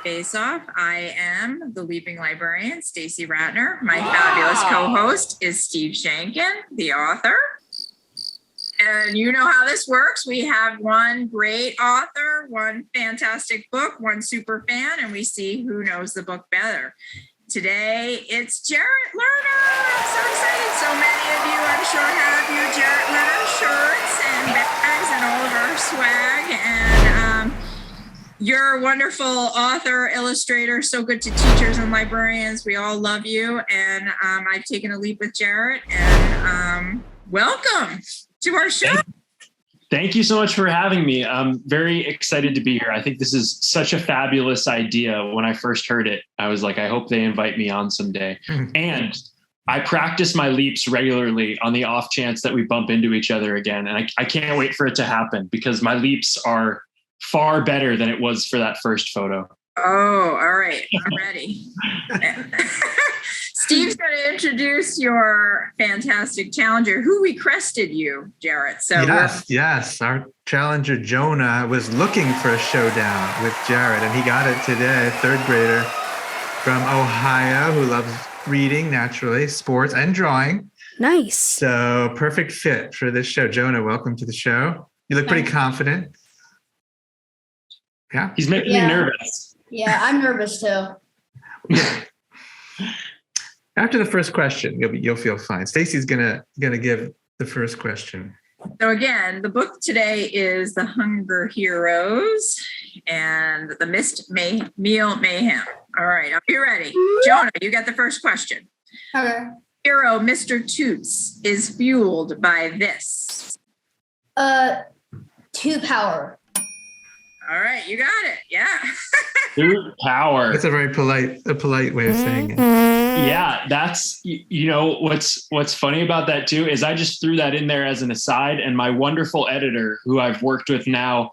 Face Off. I am the Leaping Librarian, Stacey Rattner. My fabulous co-host is Steve Sheinkin, the author. And you know how this works. We have one great author, one fantastic book, one super fan, and we see who knows the book better. Today, it's Jarrett Lerner. I'm so excited. So many of you, I'm sure, have your Jarrett Lerner shirts and bags and all of our swag. And you're a wonderful author, illustrator, so good to teachers and librarians. We all love you. And I've taken a leap with Jarrett. And welcome to our show. Thank you so much for having me. I'm very excited to be here. I think this is such a fabulous idea. When I first heard it, I was like, I hope they invite me on someday. And I practice my leaps regularly on the off chance that we bump into each other again. And I can't wait for it to happen because my leaps are far better than it was for that first photo. Oh, all right. I'm ready. Steve's going to introduce your fantastic challenger, who requested you, Jarrett. So yes. Our challenger, Jonah, was looking for a showdown with Jarrett, and he got it today. Third grader from Ohio who loves reading, naturally, sports, and drawing. Nice. So perfect fit for this show. Jonah, welcome to the show. You look pretty confident. Yeah. He's making me nervous. Yeah, I'm nervous too. After the first question, you'll feel fine. Stacey's gonna give the first question. So again, the book today is The Hunger Heroes and the Missed Meal Mayhem. All right, are you ready? Jonah, you got the first question. Okay. Hero Mr. Toots is fueled by this. Two power. All right, you got it. Yeah. Dude, power. That's a very polite way of saying it. Yeah, that's, what's funny about that too, is I just threw that in there as an aside, and my wonderful editor, who I've worked with now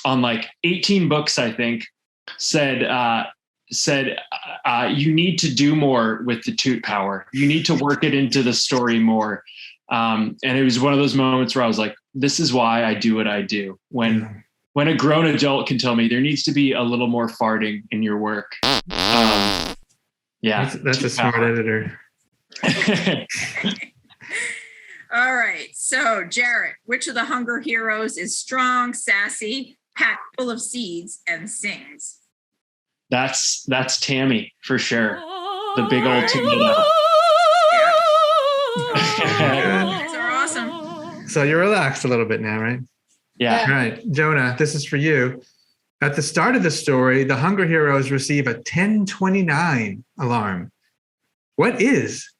on like 18 books, I think, said, you need to do more with the toot power. You need to work it into the story more. And it was one of those moments where I was like, this is why I do what I do. When a grown adult can tell me there needs to be a little more farting in your work. Yeah. That's a smart editor. All right. So, Jarrett, which of the Hunger Heroes is strong, sassy, packed full of seeds, and sings? That's Tammy for sure. The big old tomato. Yeah. These are awesome. So you're relaxed a little bit now, right? Yeah. All right, Jonah, this is for you. At the start of the story, the Hunger Heroes receive a 1029 alarm. What is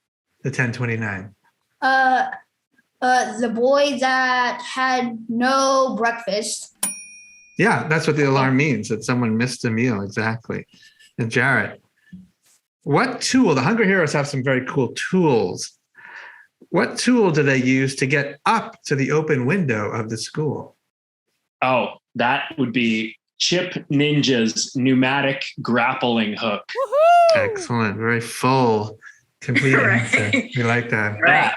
the 1029? The boy that had no breakfast. Yeah, that's what the alarm means, that someone missed a meal, exactly. And Jarrett, what tool, the Hunger Heroes have some very cool tools. What tool do they use to get up to the open window of the school? Oh, that would be Chip Ninja's pneumatic grappling hook. Woohoo! Excellent. Very full, complete answer. We like that. Right.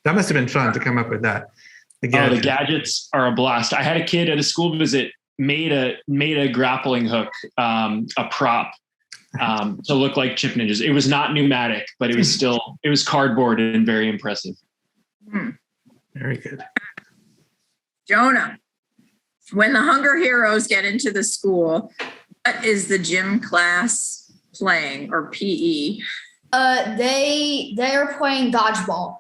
That must have been fun to come up with that. The gadgets are a blast. I had a kid at a school visit made a grappling hook, a prop, to look like Chip Ninjas. It was not pneumatic, but it was cardboard and very impressive. Very good. Jonah, when the Hunger Heroes get into the school, what is the gym class playing, or PE? They're playing dodgeball.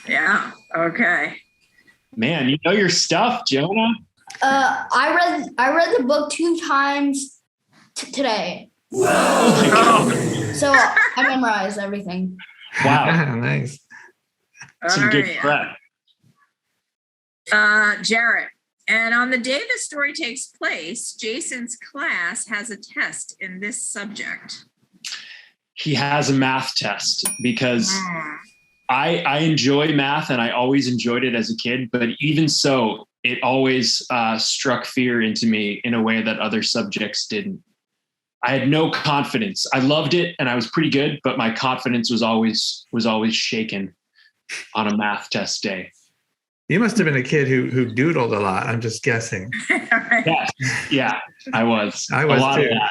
Yeah. Okay. Man, you know your stuff, Jonah. I read the book 2 times today. Oh my God. So I memorized everything. Wow. Nice. Some good prep. Jarrett, and on the day the story takes place, Jason's class has a test in this subject. He has a math test because I enjoy math, and I always enjoyed it as a kid, but even so, it always struck fear into me in a way that other subjects didn't. I had no confidence. I loved it and I was pretty good, but my confidence was always shaken on a math test day. You must have been a kid who doodled a lot. I'm just guessing. Yeah, I was. I was a lot too. of that.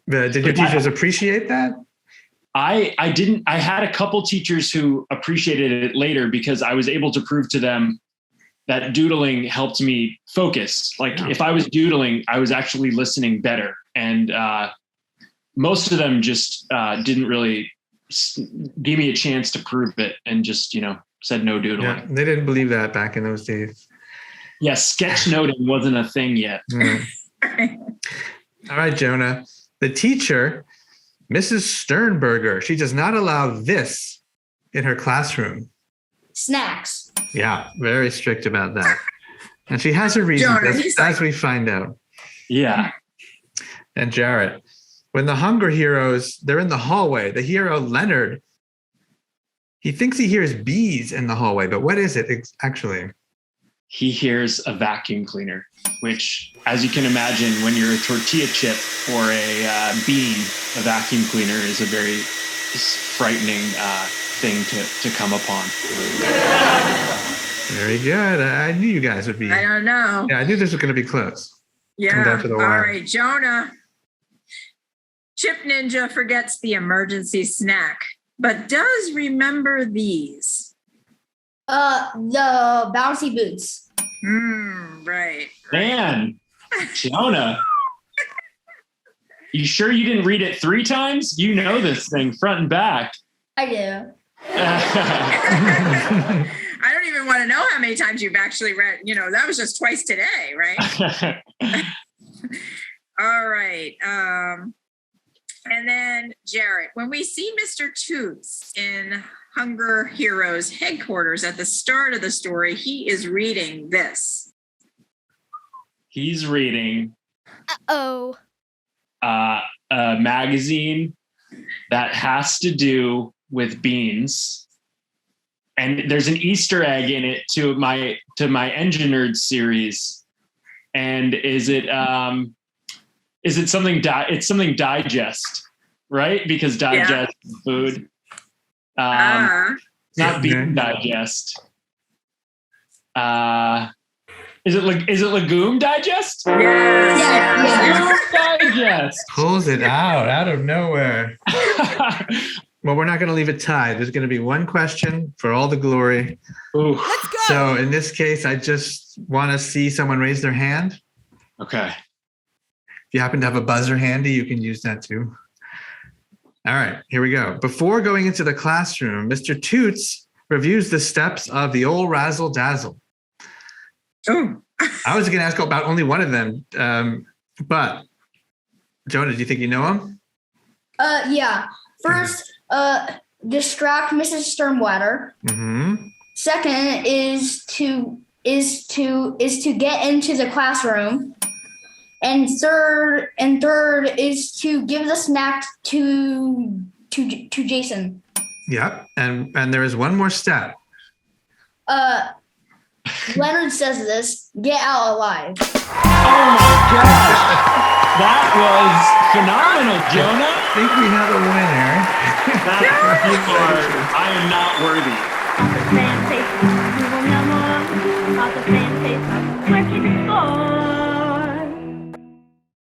But did your teachers appreciate that? I didn't. I had a couple teachers who appreciated it later because I was able to prove to them that doodling helped me focus. Like if I was doodling, I was actually listening better. And most of them just didn't really give me a chance to prove it and just, said no doodling. Yeah, they didn't believe that back in those days. Yeah, sketchnoting wasn't a thing yet. All right, Jonah. The teacher, Mrs. Sternberger, she does not allow this in her classroom. Snacks. Yeah, very strict about that. And she has her reasons, as we find out. Yeah. And Jarrett, when the Hunger Heroes, they're in the hallway, the hero Leonard, he thinks he hears bees in the hallway, but what is it actually? He hears a vacuum cleaner, which, as you can imagine, when you're a tortilla chip or a bean, a vacuum cleaner is a very frightening thing to come upon. Very good. I knew you guys would be. I don't know. Yeah, I knew this was going to be close. Yeah. Down to the wire. All right, Jonah. Chip Ninja forgets the emergency snack, but does remember these. The Bouncy Boots. Right. Man, Jonah. You sure you didn't read it 3 times? You know this thing front and back. I do. I don't even want to know how many times you've actually read, that was just twice today, right? All right. And then Jarrett, when we see Mr. Toots in Hunger Heroes headquarters at the start of the story, he is reading this. He's reading a magazine that has to do with beans. And there's an Easter egg in it to my Engine Nerds series. And is it something it's something digest, right? Because digest is food. Not bean digest. Is it legume digest? Yes. Digest. Pulls it out of nowhere. Well, we're not going to leave it tied. There's going to be one question for all the glory. Ooh. Let's go. So in this case, I just want to see someone raise their hand. Okay. If you happen to have a buzzer handy, you can use that too. All right, here we go. Before going into the classroom, Mr. Toots reviews the steps of the old Razzle Dazzle. Oh. I was going to ask about only one of them, but Jonah, do you think you know him? Yeah. First, distract Mrs. Sternwater. Mm-hmm. Second is to get into the classroom. And third is to give the snack to Jason. Yep. And there is one more step. Leonard says this, get out alive. Oh my gosh. That was phenomenal, Jonah. I think we have a winner. I am not worthy. All the fan faces, you will know more. All the fan faces, where can you go?